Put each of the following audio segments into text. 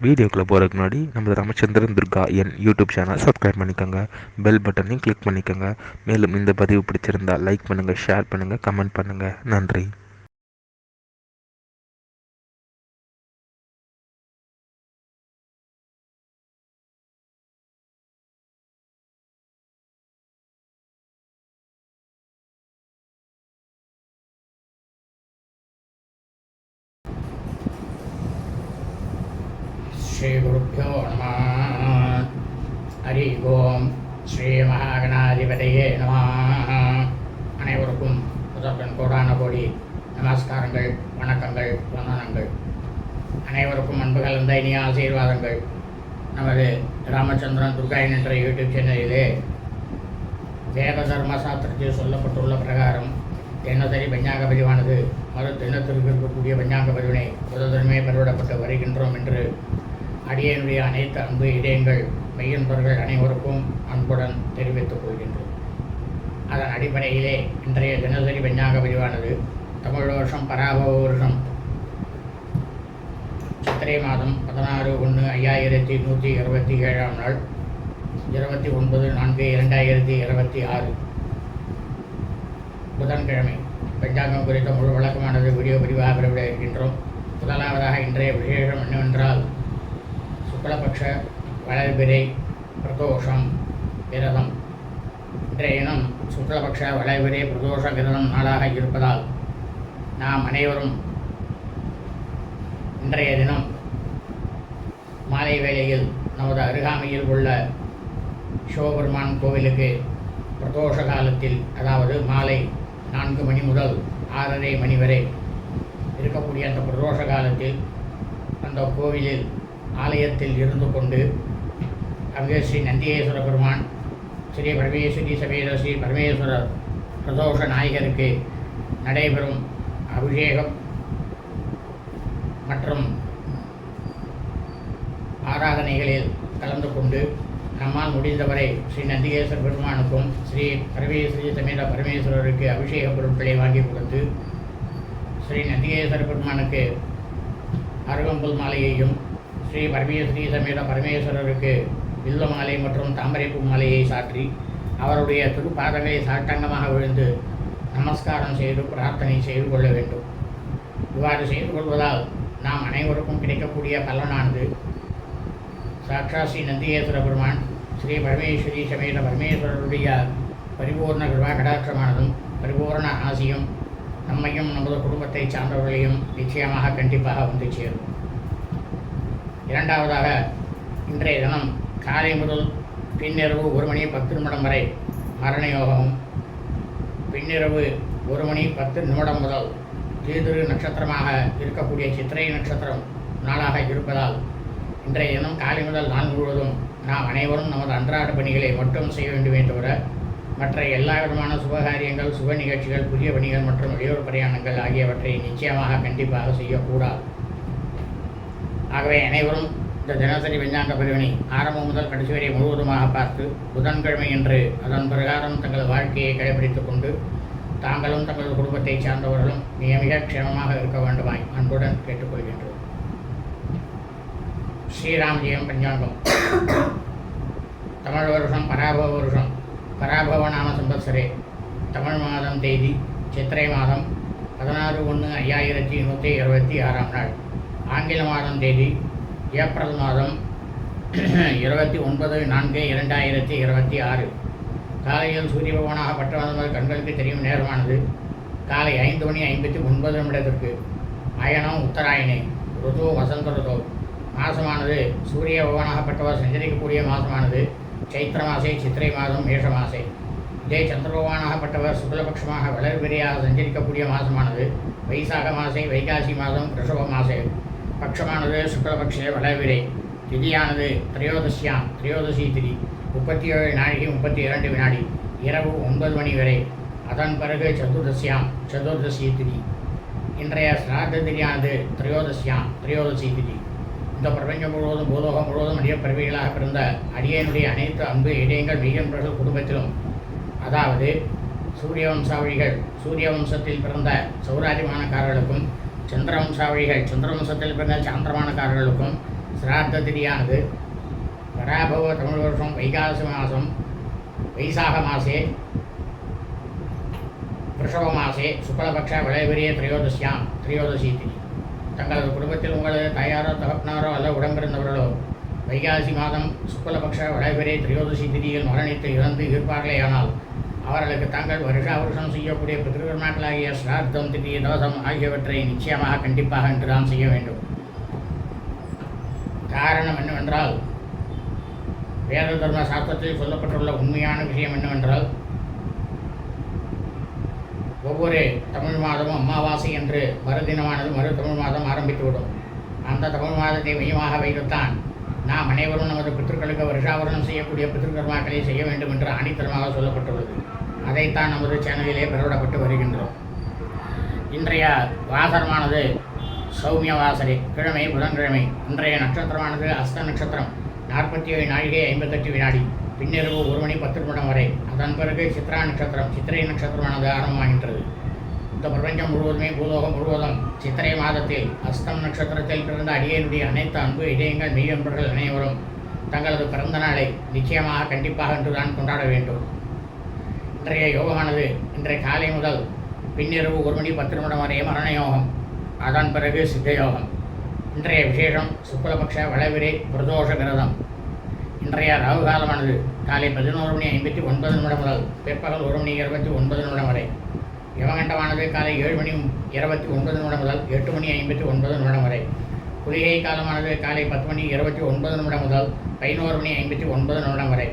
வீடியோக்குள்ளே போகிறதுக்கு முன்னாடி நம்ம ராமச்சந்திரன் துர்கா என் யூடியூப் சேனல் சப்ஸ்கிரைப் பண்ணிக்கோங்க, பெல் பட்டனையும் கிளிக் பண்ணிக்கோங்க. மேலும் இந்த பதிவு பிடிச்சிருந்தால் லைக் பண்ணுங்கள், ஷேர் பண்ணுங்கள், கமெண்ட் பண்ணுங்கள். நன்றி. श्रीगुरुभ्यो नमः. हरि ओम. ஸ்ரீ மகாகணாதிபதியே நமः. அனைவருக்கும் முதற்கண் கோடான கோடி நமஸ்காரங்கள், வணக்கங்கள், வந்தனங்கள். அனைவருக்கும் அன்பு கலந்த இனிய ஆசீர்வாதங்கள். நமது ராமச்சந்திரன் துர்கா என்ற யூடியூப் சேனலிலே வேத தர்ம சாஸ்திரத்தில் சொல்லப்பட்டுள்ள பிரகாரம் தினசரி பஞ்சாங்க பதிவானது மறு தினத்திற்கு இருக்கக்கூடிய பஞ்சாங்க பதிவினை முதல்மே பதிவிடப்பட்டு வருகின்றோம் என்று அடியனுடைய அனைத்து அன்பு இதயங்கள் மெய்யன்பர்கள் அனைவருக்கும் அன்புடன் தெரிவித்துக் கொள்கின்றோம். அதன் அடிப்படையிலே இன்றைய தினசரி பஞ்சாங்க பதிவானது தமிழ் வருஷம் பராபவ வருஷம் சித்திரை மாதம் 16/1/2127 நாள் 29/4/2026 புதன்கிழமை பஞ்சாங்கம் குறித்த முழு வழக்கமானது வீடியோ பதிவாக பெறவிட இருக்கின்றோம். முதலாவதாக இன்றைய விசேஷம் என்னவென்றால் சுக்லபக்ஷ வளர்பிறை பிரதோஷம் விரதம். இன்றைய தினம் சுக்லபக்ஷ வளர்பிறை பிரதோஷ விரதம் நாளாக இருப்பதால் நாம் அனைவரும் இன்றைய தினம் மாலை வேளையில் நமது அருகாமையில் உள்ள சிவபெருமான் கோவிலுக்கு பிரதோஷ காலத்தில், அதாவது மாலை 4 மணி முதல் 6:30 மணி வரை இருக்கக்கூடிய அந்த பிரதோஷ காலத்தில் அந்த கோவிலில் ஆலயத்தில் இருந்து கொண்டு அங்கே ஸ்ரீ நந்தியேஸ்வர பெருமான், ஸ்ரீ பரமேஸ்வரி சமேத ஸ்ரீ பரமேஸ்வரர் பிரதோஷ நாயகருக்கு நடைபெறும் அபிஷேகம் மற்றும் ஆராதனைகளில் கலந்து கொண்டு நம்மால் முடிந்தவரை ஸ்ரீ நந்திகேஸ்வர பெருமானுக்கும் ஸ்ரீ பரமேஸ்வரி சமேத பரமேஸ்வரருக்கு அபிஷேக பொருட்களை வாங்கி கொடுத்து ஸ்ரீ நந்திகேஸ்வர பெருமானுக்கு அருகம்புல் மாலையையும் ஸ்ரீ பரமேஸ்வரி சமேத பரமேஸ்வரருக்கு வில்வ மாலை மற்றும் தாமரைப்பூ மாலையை சாற்றி அவருடைய திருப்பாதங்களை சாட்டங்கமாக விழுந்து நமஸ்காரம் செய்து பிரார்த்தனை செய்து கொள்ள வேண்டும். இவ்வாறு செய்து கொள்வதால் நாம் அனைவருக்கும் கிடைக்கக்கூடிய பலனானது சாட்சாத் ஸ்ரீ நந்திகேஸ்வர பெருமான் ஸ்ரீ பரமேஸ்வரி சமேத பரமேஸ்வரருடைய பரிபூர்ண கிருபா கடாட்சமானதும் பரிபூர்ண ஆசியும் நம்மையும் நமது குடும்பத்தை சார்ந்தவர்களையும் நிச்சயமாக கண்டிப்பாக வந்து சேரும். இரண்டாவதாக இன்றைய தினம் காலை முதல் பின்னிரவு 1:10 வரை மரண யோகமும், பின்னிரவு 1:10 முதல் தீதிரு நட்சத்திரமாக இருக்கக்கூடிய சித்திரை நட்சத்திரம் நாளாக இருப்பதால் இன்றைய தினம் காலை முதல் நாள் முழுவதும் நாம் அனைவரும் நமது அன்றாட பணிகளை மட்டும் செய்ய வேண்டுமே தவிர மற்ற எல்லா விதமான சுபகாரியங்கள், சுப நிகழ்ச்சிகள், புதிய பணிகள் மற்றும் வெளியூர் பிரயாணங்கள் ஆகியவற்றை நிச்சயமாக கண்டிப்பாக செய்யக்கூடாது. ஆகவே அனைவரும் இந்த தினசரி பஞ்சாங்க பதிவினை ஆரம்பம் முதல் கடைசி வரை முழுவதுமாக பார்த்து புதன்கிழமை என்று அதன் பிரகாரம் தங்கள் வாழ்க்கையை கடைபிடித்துக் கொண்டு தாங்களும் தங்களது குடும்பத்தை சார்ந்தவர்களும் மிக க்ஷேமமாக இருக்க வேண்டுமாய் அன்புடன் கேட்டுக்கொள்கின்றோம். ஸ்ரீராமஜெயம் பஞ்சாங்கம். தமிழ் வருஷம் பராபவ வருஷம் பராபவ நாம சம்பத்சரே தமிழ் மாதம் தேதி சித்திரை மாதம் 16/1/2126 நாள். ஆங்கில மாதம் தேதி ஏப்ரல் மாதம் 29/4/2026. காலையில் சூரிய பகவானாக பட்டவந்தது கண்களுக்கு தெரியும் நேரமானது காலை 5:59 அயனம் உத்தராயணே, ருது வசந்த ருதோ. மாதமானது சூரிய பகவானாகப்பட்டவர் சஞ்சரிக்கக்கூடிய மாதமானது சைத்திர மாசே சித்திரை மாதம் மேஷ மாசே. இதே சந்திர பகவானாகப்பட்டவர் சுக்லபக்ஷமாக வளர்பிறையாக சஞ்சரிக்கக்கூடிய மாதமானது வைசாக மாசே வைகாசி மாதம் ரிஷப மாசே. பட்சமானது சுக்லபக்ஷே வளர்பிறை. திதியானது திரையோதசி திதி 37 நாழிகை 32 வினாடி, இரவு 9 மணி வரை. அதன் பிறகு சதுர்தசி திதி. இன்றைய சிராத்த திதியானது திரையோதசி திதி. இந்த பிரபஞ்சம் முழுவதும் பூலோகம் முழுவதும் அடிய பிறவிகளாக பிறந்த அடியனுடைய அனைத்து அன்பு இதயங்கள் மெய்யன்பர்கள் குடும்பத்திலும், அதாவது சூரிய வம்சத்தில் பிறந்த சௌராதிமானக்காரர்களுக்கும், சந்திர வம்சாவழிகள் சந்திர வம்சத்தில் பிறந்த சாந்திரமானக்காரர்களுக்கும், சிராத்த திதியானது பராபவ தமிழ் வருஷம் வைகாசி மாதம் வைசாக மாசே ரிஷப மாசே சுக்லபக்ஷ விளைவிரிய திரையோதசி திதி. தங்களது குடும்பத்தில் உங்களது தாயாரோ தகப்பனாரோ அல்ல உடம்பிருந்தவர்களோ வைகாசி மாதம் சுக்லபக்ஷ விளைவிரிய திரையோதசி திதியில் மரணித்து இறந்து இருப்பார்களேயானால் அவர்களுக்கு தாங்கள் வருஷம் செய்யக்கூடிய பித்ருக்கர்மாக்களாகிய ஸ்ரார்த்தம் திதி தோஷம் ஆகியவற்றை நிச்சயமாக கண்டிப்பாக என்றுதான் செய்ய வேண்டும். காரணம் என்னவென்றால் வேத தர்ம சாஸ்திரத்தில் சொல்லப்பட்டுள்ள உண்மையான விஷயம் என்னவென்றால் ஒவ்வொரு தமிழ் மாதமும் அமாவாசை என்று மறுதினமானது மறு தமிழ் மாதம் ஆரம்பித்துவிடும். அந்த தமிழ் மாதத்தை மையமாக வைத்துத்தான் நாம் அனைவரும் நமது பித்திருக்களுக்கு வருஷாவரணம் செய்யக்கூடிய பித்திருக்கர்மாக்களை செய்ய வேண்டும் என்று ஆணித்தரமாக சொல்லப்பட்டுள்ளது. அதைத்தான் நமது சேனலிலே பெறவிடப்பட்டு வருகின்றோம். இன்றைய வாசரமானது சௌமிய வாசரை, கிழமை புதன்கிழமை. இன்றைய நட்சத்திரமானது அஸ்த நட்சத்திரம், 47 நாழிகை 58 வினாடி, பின்னிரவு 1 மணி 10 நிமிடம் வரை. அதன் பிறகு சித்ரா நட்சத்திரம், சித்திரை நட்சத்திரமானது ஆரம்பமாகின்றது. இந்த பிரபஞ்சம் முழுவதுமே பூலோகம் முழுவதும் சித்திரை மாதத்தில் அஸ்தம் நட்சத்திரத்தில் பிறந்த அடியனுடைய அனைத்து அன்பு இதயங்கள் மெய்யன்பர்கள் அனைவரும் தங்களது பிறந்த நாளை நிச்சயமாக கண்டிப்பாக என்றுதான் கொண்டாட வேண்டும். இன்றைய யோகமானது இன்றைய காலை முதல் பின்னிரவு 1 மணி 10 நிமிடம் வரை மரண யோகம், அதன் பிறகு சித்த யோகம். இன்றைய விசேஷம் சுக்லபக்ஷ வளவிரை பிரதோஷ விரதம். இன்றைய ராகு காலமானது காலை 11 மணி 59 நிமிடம் முதல் பிற்பகல் 1 மணி 29 நிமிடம் வரை. யமகண்டமானது காலை 7 மணி 29 நிமிடம் முதல் 8 மணி 59 நிமிடம் வரை. குளிகை காலமானது காலை 10 மணி 29 நிமிடம் முதல் 11 மணி 59 நிமிடம் வரை.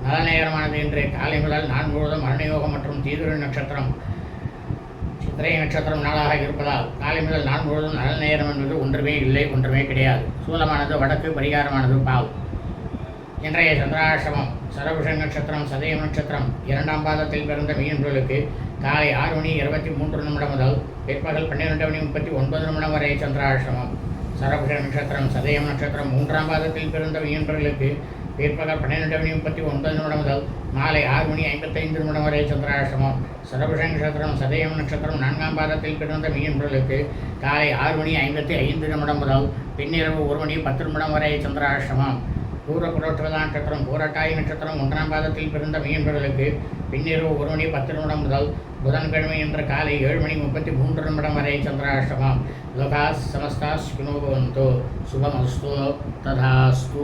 நல்ல நேரமானது இன்று காலை முதல் நாள் முழுவதும் மரணயோகம் மற்றும் தீதுர நட்சத்திரம் சித்திரை நட்சத்திரம் நாளாக இருப்பதால் காலை முதல் நாள் முழுவதும் நல்ல நேரம் என்பது ஒன்றுமே இல்லை, ஒன்றுமே கிடையாது. சூலமானது வடக்கு, பரிகாரமானது பால். இன்றைய சந்திராசிரமம் சரபுஷ நட்சத்திரம் சதயம் நட்சத்திரம் 2ஆம் பாதத்தில் பிறந்த மீனர்களுக்கு காலை 6 மணி 23 நிமிடம் முதல் பிற்பகல் 12 மணி 39 நிமிடம் வரை சந்திராசிரமம். சரபுஷ நட்சத்திரம் சதயம் நட்சத்திரம் 3ஆம் பாதத்தில் பிறந்த மீனர்களுக்கு பிற்பகல் 12 மணி 39 நிமிடம் முதல் மாலை 6 மணி 55 நிமிடம் வரை சந்திராசிரமம். சரபுஷ நட்சத்திரம் சதயம் நட்சத்திரம் 4ஆம் பாதத்தில் பிறந்த மீனர்களுக்கு காலை 6 மணி 55 நிமிடம் முதல் பின்னிரவு 1 மணி 10 நிமிடம் வரை சந்திராசிரமம். பூரபுரோட்சதா நட்சத்திரம் பூரட்டாய் நட்சத்திரம் 1ஆம் பாதத்தில் பிறந்த மீனர்களுக்கு பின்னிரவு 1 மணி 10 நிமிடம் முதல் புதன்கிழமை என்ற காலை 7 மணி 33 நிமிடம் வரை சந்திராசிரமம். லோகா சமஸ்தா சுகினோ பவந்து. சுபமஸ்து ததாஸ்து.